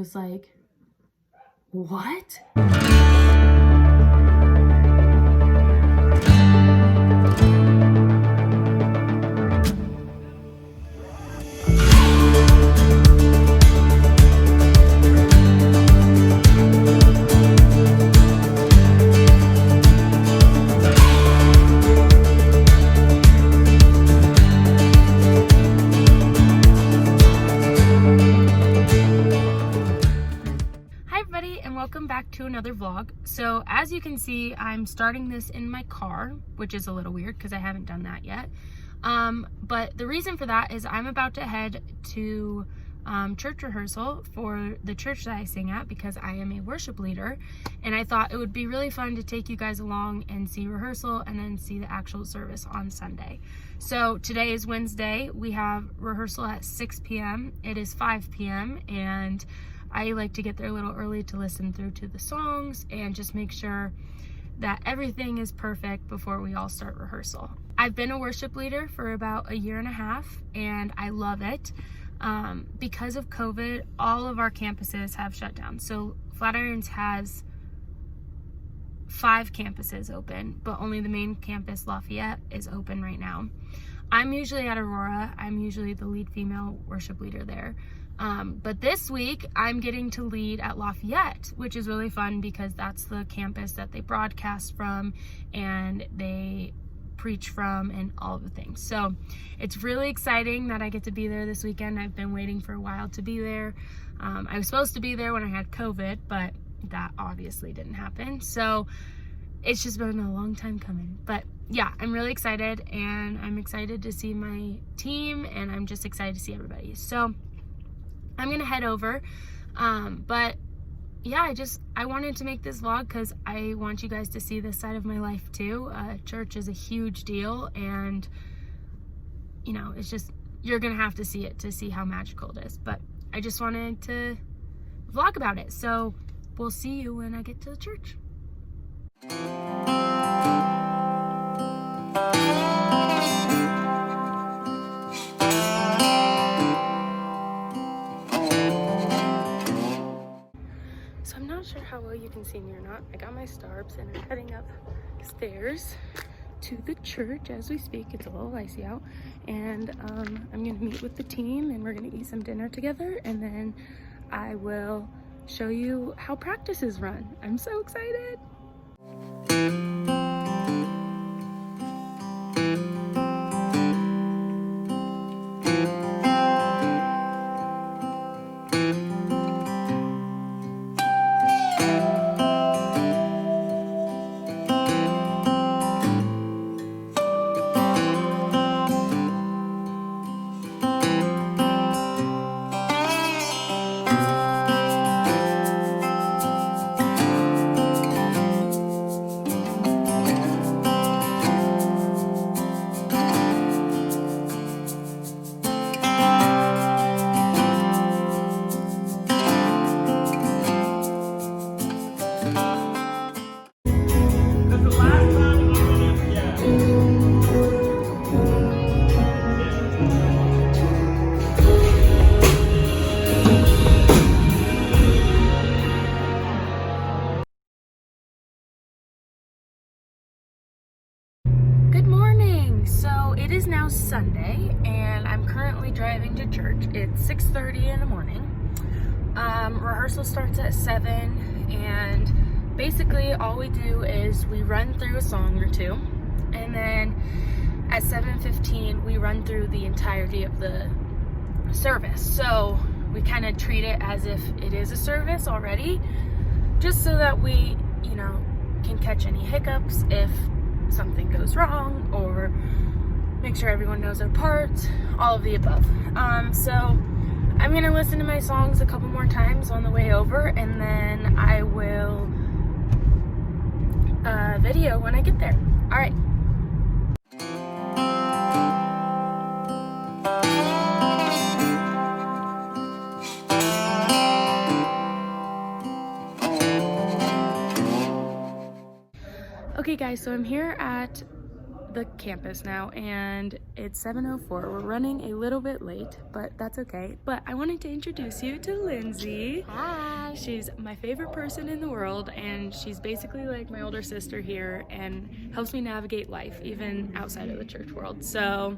was like, what? Welcome back to another vlog. So as you can see, I'm starting this in my car, which is a little weird because I haven't done that yet. But the reason for that is I'm about to head to church rehearsal for the church that I sing at because I am a worship leader, and I thought it would be really fun to take you guys along and see rehearsal and then see the actual service on Sunday. So today is Wednesday. We have rehearsal at 6 p.m. It is 5 p.m. and I like to get there a little early to listen through to the songs and just make sure that everything is perfect before we all start rehearsal. I've been a worship leader for about 1.5 years and I love it. Because of COVID, all of our campuses have shut down. So FLATIRONS has 5 campuses open, but only the main campus, Lafayette, is open right now. I'm usually at Aurora. I'm usually the lead female worship leader there. But this week I'm getting to lead at Lafayette, which is really fun because that's the campus that they broadcast from and they preach from and all the things. So it's really exciting that I get to be there this weekend. I've been waiting for a while to be there. I was supposed to be there when I had COVID, but that obviously didn't happen. So it's just been a long time coming. But yeah, I'm really excited, and I'm excited to see my team, and I'm just excited to see everybody. So I'm gonna head over, but yeah, I wanted to make this vlog because I want you guys to see this side of my life too. Church is a huge deal, and you know, it's just, you're gonna have to see it to see how magical it is. But I just wanted to vlog about it, so we'll see you when I get to the church. So I'm not sure how well you can see me or not. I got my starbs and I'm heading upstairs to the church as we speak. It's a little icy out, and I'm gonna meet with the team and we're gonna eat some dinner together, and then I will show you how practices run. I'm so excited. It is now Sunday, and I'm currently driving to church. It's 6:30 in the morning. Rehearsal starts at 7, and basically all we do is we run through a song or two, and then at 7:15 we run through the entirety of the service. So we kind of treat it as if it is a service already, just so that we, you know, can catch any hiccups if something goes wrong, or make sure everyone knows their parts, all of the above. So I'm gonna listen to my songs a couple more times on the way over, and then I will video when I get there. All right. Okay guys, so I'm here at the campus now, and it's 7:04. We're running a little bit late, but that's okay. But I wanted to introduce you to Lindsay. Hi. She's my favorite person in the world, and she's basically like my older sister here and helps me navigate life, even outside of the church world. So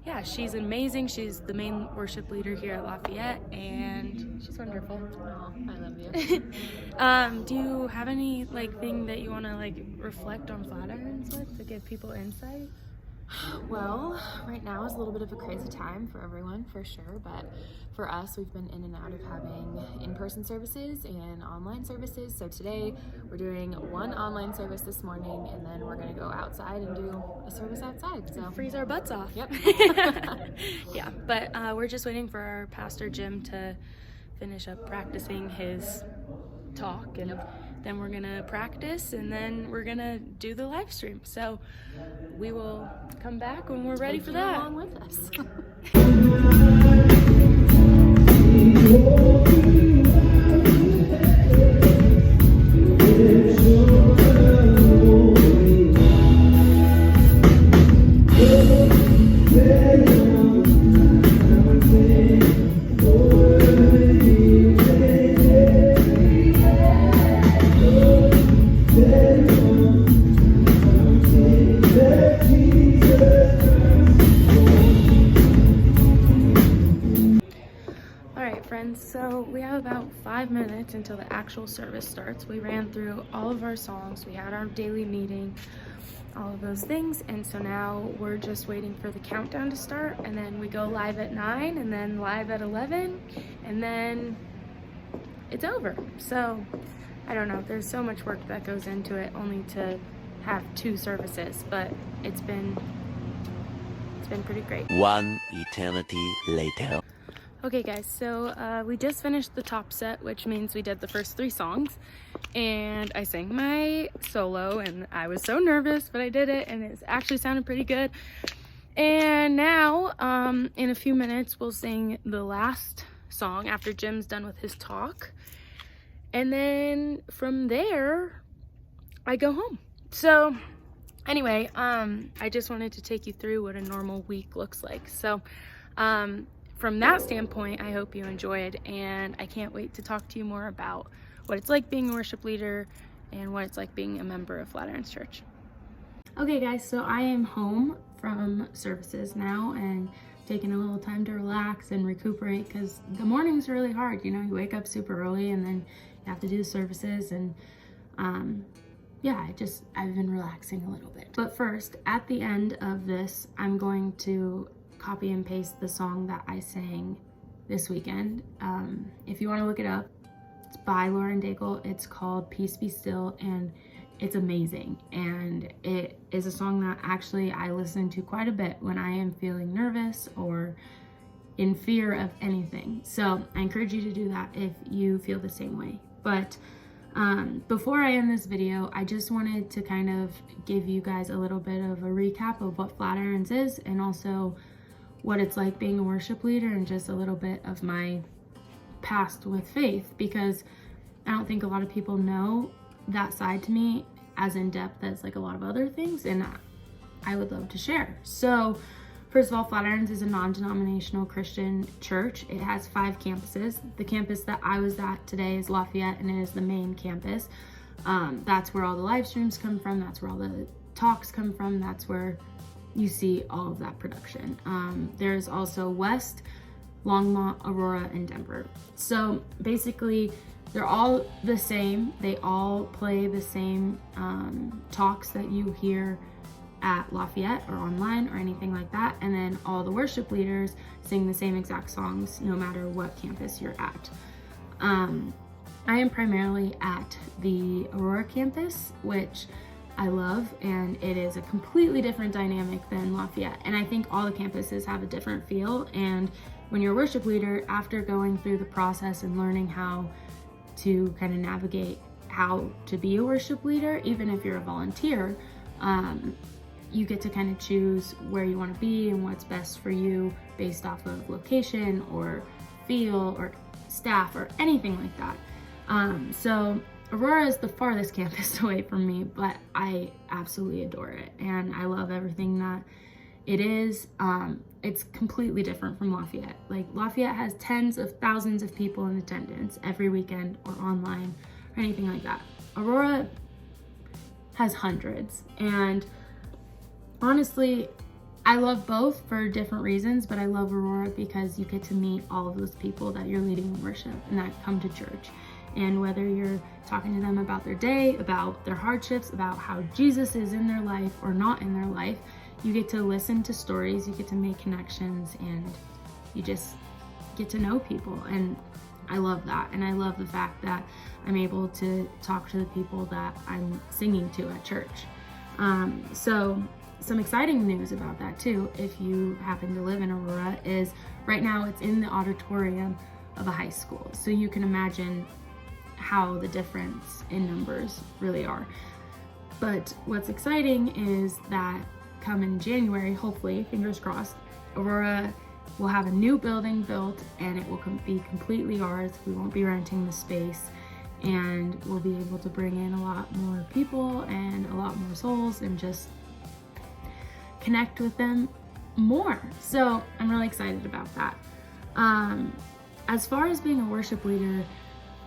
yeah, she's amazing. She's the main worship leader here at Lafayette, and she's wonderful. Oh, I love you. Do you have any thing that you want to reflect on Flatirons with to give people insight? Well, right now is a little bit of a crazy time for everyone, for sure, but for us, we've been in and out of having in-person services and online services. So today we're doing one online service this morning, and then we're going to go outside and do a service outside. So freeze our butts off. Yep. Yeah, but we're just waiting for our pastor Jim to finish up practicing his talk, and then we're gonna practice, and then we're gonna do the live stream. So we will come back when we're ready for that. Along with us. So we have about 5 minutes until the actual service starts. We ran through all of our songs, we had our daily meeting, all of those things, and so now we're just waiting for the countdown to start, and then we go live at 9 and then live at 11, and then it's over. So I don't know, there's so much work that goes into it only to have 2 services, but it's been pretty great. One eternity later. Okay guys, so we just finished the top set, which means we did the first 3 songs, and I sang my solo, and I was so nervous, but I did it, and it actually sounded pretty good. And now, in a few minutes, we'll sing the last song after Jim's done with his talk, and then from there, I go home. So anyway, I just wanted to take you through what a normal week looks like. So from that standpoint, I hope you enjoyed, and I can't wait to talk to you more about what it's like being a worship leader and what it's like being a member of Flatirons Church. Okay guys, so I am home from services now and taking a little time to relax and recuperate, because the morning's really hard. You know, you wake up super early and then you have to do the services, and yeah, I've been relaxing a little bit. But first, at the end of this, I'm going to copy and paste the song that I sang this weekend. If you want to look it up, it's by Lauren Daigle. It's called Peace Be Still, and it's amazing. And it is a song that actually I listen to quite a bit when I am feeling nervous or in fear of anything. So I encourage you to do that if you feel the same way. But before I end this video, I just wanted to kind of give you guys a little bit of a recap of what Flatirons is, and also what it's like being a worship leader, and just a little bit of my past with faith, because I don't think a lot of people know that side to me as in depth as a lot of other things, and I would love to share. So first of all, Flatirons is a non-denominational Christian church. It has 5 campuses. The campus that I was at today is Lafayette, and it is the main campus. That's where all the live streams come from. That's where all the talks come from. That's where you see all of that production. There's also West, Longmont, Aurora, and Denver. So basically, they're all the same. They all play the same talks that you hear at Lafayette or online or anything like that. And then all the worship leaders sing the same exact songs no matter what campus you're at. I am primarily at the Aurora campus, which I love, and it is a completely different dynamic than Lafayette. And I think all the campuses have a different feel. And when you're a worship leader, after going through the process and learning how to kind of navigate how to be a worship leader, even if you're a volunteer, you get to kind of choose where you want to be and what's best for you based off of location or feel or staff or anything like that. So Aurora is the farthest campus away from me, but I absolutely adore it, and I love everything that it is. It's completely different from Lafayette. Like, Lafayette has tens of thousands of people in attendance every weekend or online or anything like that. Aurora has hundreds, and honestly, I love both for different reasons, but I love Aurora because you get to meet all of those people that you're leading in worship and that come to church. And whether you're talking to them about their day, about their hardships, about how Jesus is in their life or not in their life, you get to listen to stories, you get to make connections, and you just get to know people. And I love that. And I love the fact that I'm able to talk to the people that I'm singing to at church. So some exciting news about that too, if you happen to live in Aurora, is right now it's in the auditorium of a high school. So you can imagine how the difference in numbers really are. But what's exciting is that come in January, hopefully, fingers crossed, Aurora will have a new building built, and it will be completely ours. We won't be renting the space, and we'll be able to bring in a lot more people and a lot more souls and just connect with them more. So I'm really excited about that. As far as being a worship leader,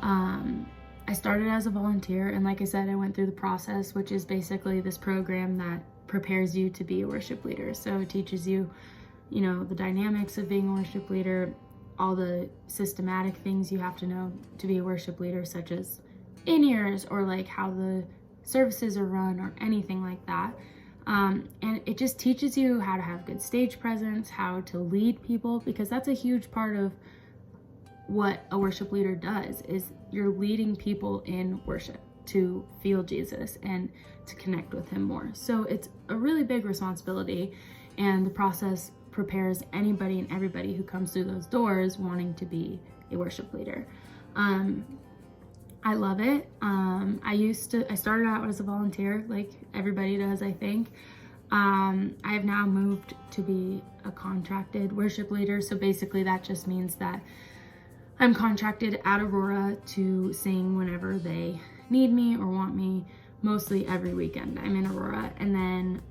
I started as a volunteer, and like I said, I went through the process, which is basically this program that prepares you to be a worship leader. So it teaches you, you know, the dynamics of being a worship leader, all the systematic things you have to know to be a worship leader, such as in-ears or like how the services are run or anything like that. And it just teaches you how to have good stage presence, how to lead people, because that's a huge part of what a worship leader does, is you're leading people in worship to feel Jesus and to connect with him more. So it's a really big responsibility, and the process prepares anybody and everybody who comes through those doors wanting to be a worship leader. I love it. I started out as a volunteer, like everybody does, I think. I have now moved to be a contracted worship leader. So basically that just means that I'm contracted at Aurora to sing whenever they need me or want me, mostly every weekend I'm in Aurora, and then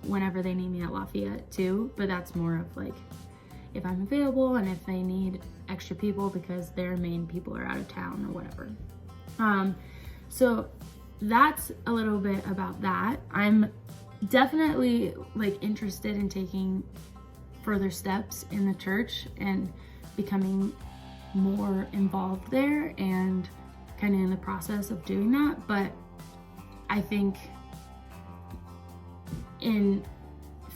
whenever they need me at Lafayette too, but that's more of like if I'm available and if they need extra people because their main people are out of town or whatever. So that's a little bit about that. I'm definitely like interested in taking further steps in the church and becoming more involved there, and kind of in the process of doing that. But I think in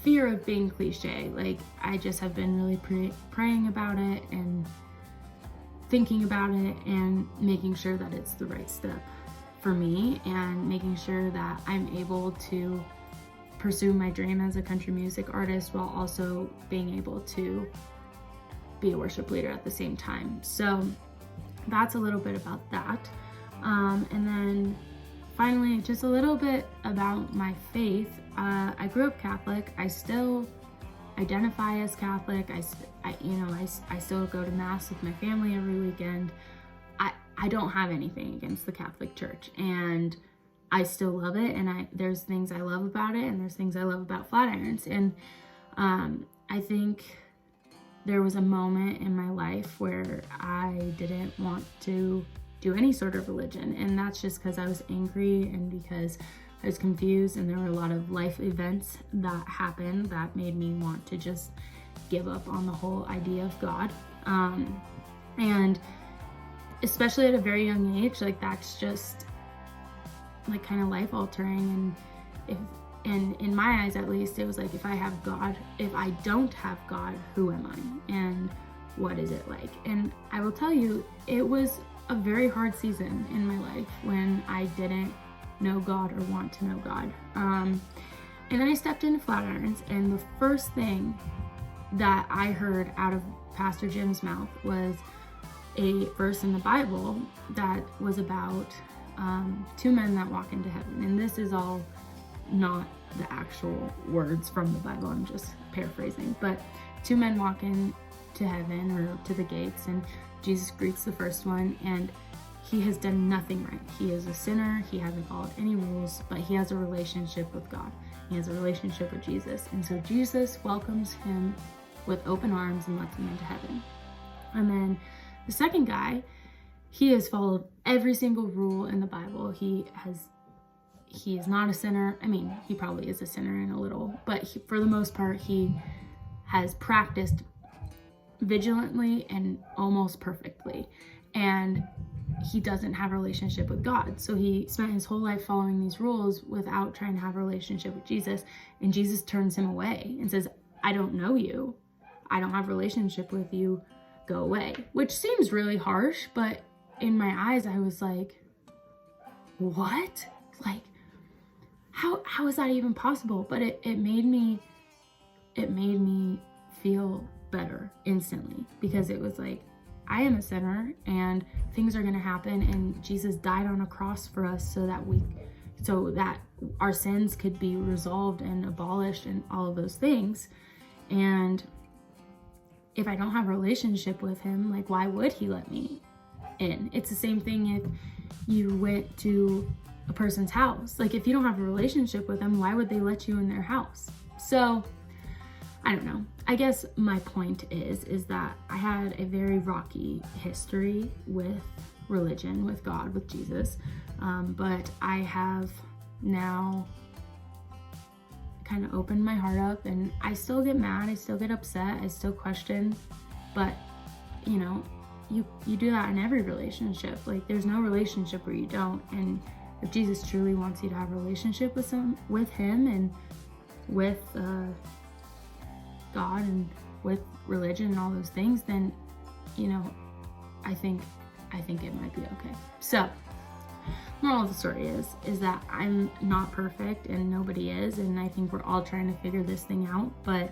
fear of being cliche, like I just have been really praying about it and thinking about it and making sure that it's the right step for me, and making sure that I'm able to pursue my dream as a country music artist while also being able to be a worship leader at the same time. So that's a little bit about that. And then finally, just a little bit about my faith. I grew up Catholic. I still identify as Catholic. I still go to mass with my family every weekend. I don't have anything against the Catholic Church, and I still love it. And there's things I love about it, and there's things I love about Flatirons. And I think there was a moment in my life where I didn't want to do any sort of religion, and that's just because I was angry and because I was confused, and there were a lot of life events that happened that made me want to just give up on the whole idea of God. And especially at a very young age, like that's just like kind of life altering. And in my eyes, at least, it was like, if I don't have God, who am I? And what is it like? And I will tell you, it was a very hard season in my life when I didn't know God or want to know God. And then I stepped into Flatirons, and the first thing that I heard out of Pastor Jim's mouth was a verse in the Bible that was about two men that walk into heaven. And this is all not the actual words from the Bible, I'm just paraphrasing, but two men walk into heaven or to the gates, and Jesus greets the first one, and he has done nothing right. He is a sinner. He hasn't followed any rules, but he has a relationship with God. He has a relationship with Jesus. And so Jesus welcomes him with open arms and lets him into heaven. And then the second guy, he has followed every single rule in the Bible. He is not a sinner. I mean, he probably is a sinner in a little, but for the most part, he has practiced vigilantly and almost perfectly. And he doesn't have a relationship with God. So he spent his whole life following these rules without trying to have a relationship with Jesus. And Jesus turns him away and says, I don't know you. I don't have a relationship with you. Go away. Which seems really harsh, but in my eyes, I was like, what? Like, how is that even possible? But it made me feel better instantly, because it was like, I am a sinner and things are going to happen, and Jesus died on a cross for us so that our sins could be resolved and abolished and all of those things. And if I don't have a relationship with him, like, why would he let me in? It's the same thing if you went to a person's house. Like, if you don't have a relationship with them, why would they let you in their house? So I don't know. I guess my point is that I had a very rocky history with religion, with God, with Jesus. But I have now kind of opened my heart up, and I still get mad. I still get upset. I still question. But, you know, you do that in every relationship. Like, there's no relationship where you don't. And if Jesus truly wants you to have a relationship with him and with God and with religion and all those things, then, you know, I think it might be okay. So, moral of the story is that I'm not perfect, and nobody is, and I think we're all trying to figure this thing out. But,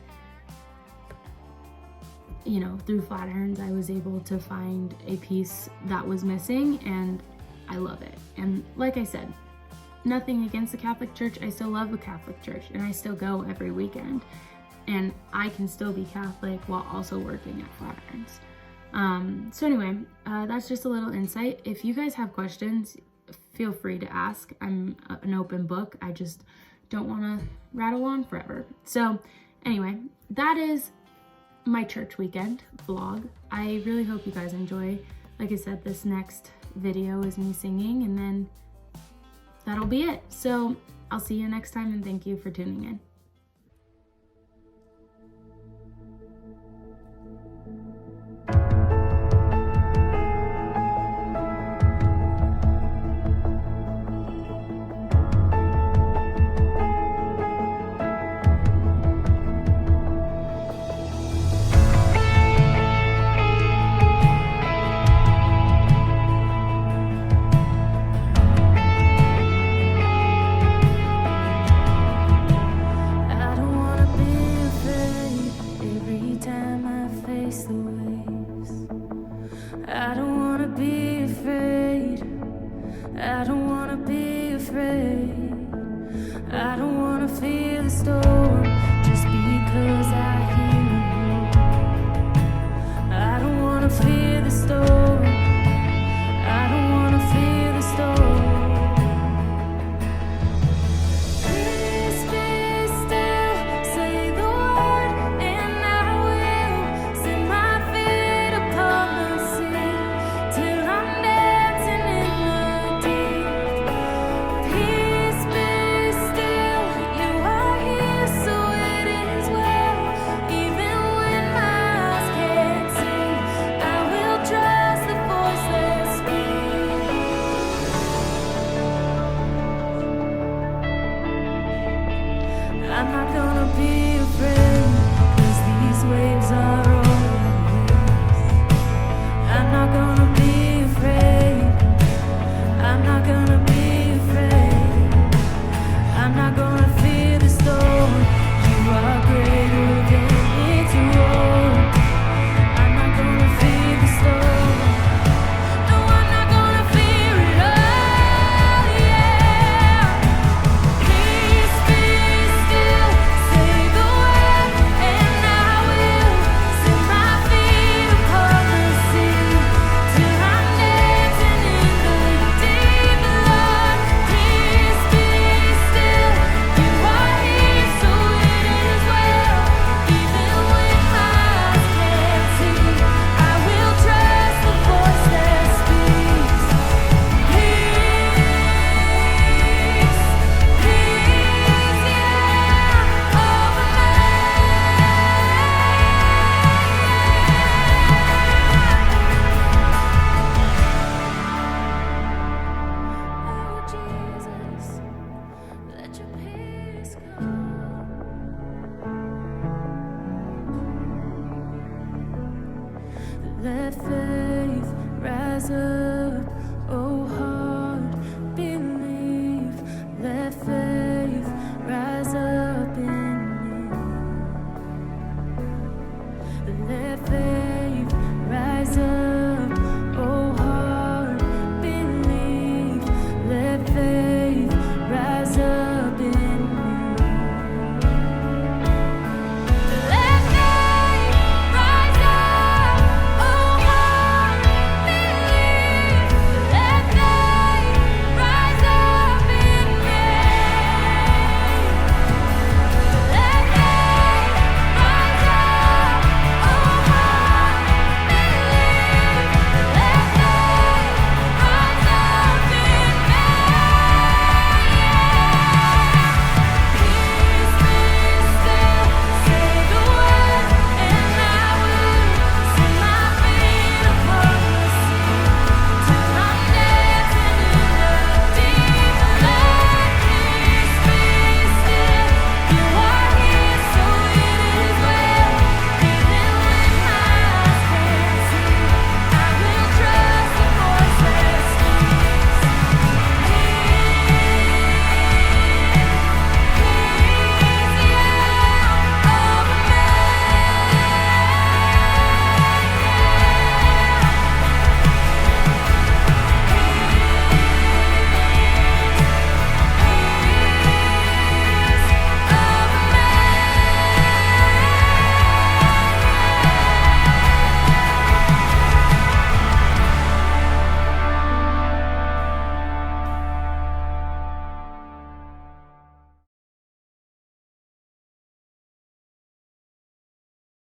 you know, through FLATIRONS, I was able to find a piece that was missing, and I love it. And like I said, nothing against the Catholic Church. I still love the Catholic Church, and I still go every weekend. And I can still be Catholic while also working at FLATIRONS. So anyway, that's just a little insight. If you guys have questions, feel free to ask. I'm an open book. I just don't want to rattle on forever. So anyway, that is my church weekend vlog. I really hope you guys enjoy. Like I said, this next video is me singing, and then that'll be it. So I'll see you next time, and thank you for tuning in. I don't wanna be afraid. I don't